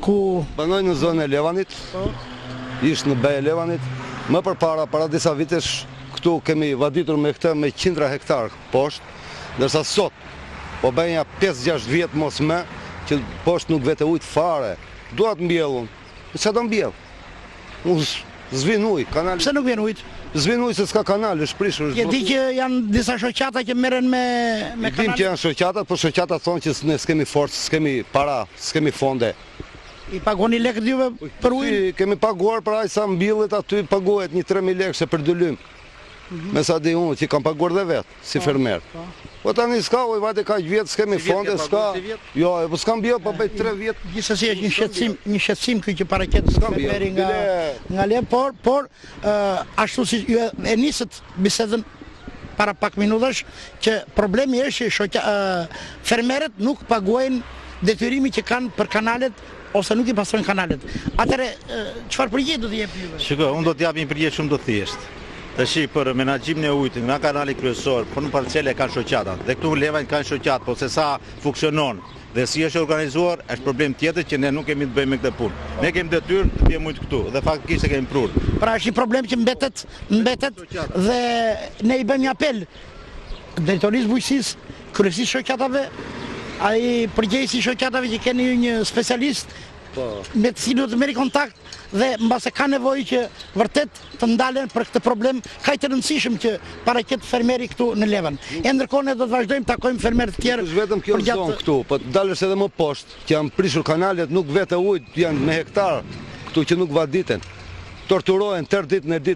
Ku? Banoj në zonë e Levanit, ishtë në Bej e Levanit. Më përpara, para disa vitesh, këtu kemi vaditur me këtë me 100 hektar poshtë, ndërsa sot, po bëjnja 5-6 vjetë mos me, që poshtë nuk vete ujtë fare, duat mbjellun, që do mbjell? Unë zvin ujë, kanali... Pse nuk vjen ujtë? Zvin ujë se s'ka kanal, është prishur... Je di që janë disa shoqata që merren me Dim kanal? që janë shoqatat, po shoqatat thonë që ne s'kemi forcë, s'kemi para, s'kemi fonde. I pagoni lekët juve për ujin? Kemi paguar për aq sa mbillet aty, paguhet një 3.000 lekë për 2 lymë. Me sa di unë që kam paguar dhe vetë, si fermer. Po tani s'ka ujë, vajte ka vjetë, s'kemi fonde, s'ka... Jo, po s'kam bjell, po bëjt 3 vjetë. Gjithsesi është një shqetësim ky që paraqitet fermeri nga le, por ashtu si ju e nisët bisedën para pak minutash që problemi është që fermerët nuk paguajnë detyrimin që kanë për kanalet ose nuk i pastrojnë kanalet. Atëre, çfarë përgjigje do të jep juve? Shiko, unë do t'jap një përgjigje shumë të thjeshtë. Tashi për menaxhimin e ujit nga kanali kryesor, po në parcele kanë shoqatat. Dhe këtu në Levan kanë shoqat, po se sa funksionon dhe si është organizuar, është problem tjetër që ne nuk kemi të bëjmë me këtë punë. Ne kemi detyrë të bëjmë ujit këtu dhe faktikisht e kemi prurë. Pra është një problem që mbetet dhe ne i bëjmë një apel drejtorisë bujqësisë, kryesisë shoqatave, ai përgjegjësi shoqatave që keni një specialist me të cilin do të merri kontakt dhe mbase ka nevojë që vërtet të ndalen për këtë problem kaq të rëndësishëm që paraqet fermeri këtu në Levan. E ndërkohë ne do të vazhdojmë të takojmë fermerë të tjerë. Është vetëm kjo zonë këtu, po dalësh edhe më poshtë, që janë prishur kanalet, nuk vete ujë, janë me hektar këtu që nuk vaditen. Torturohen tërë ditë në ditë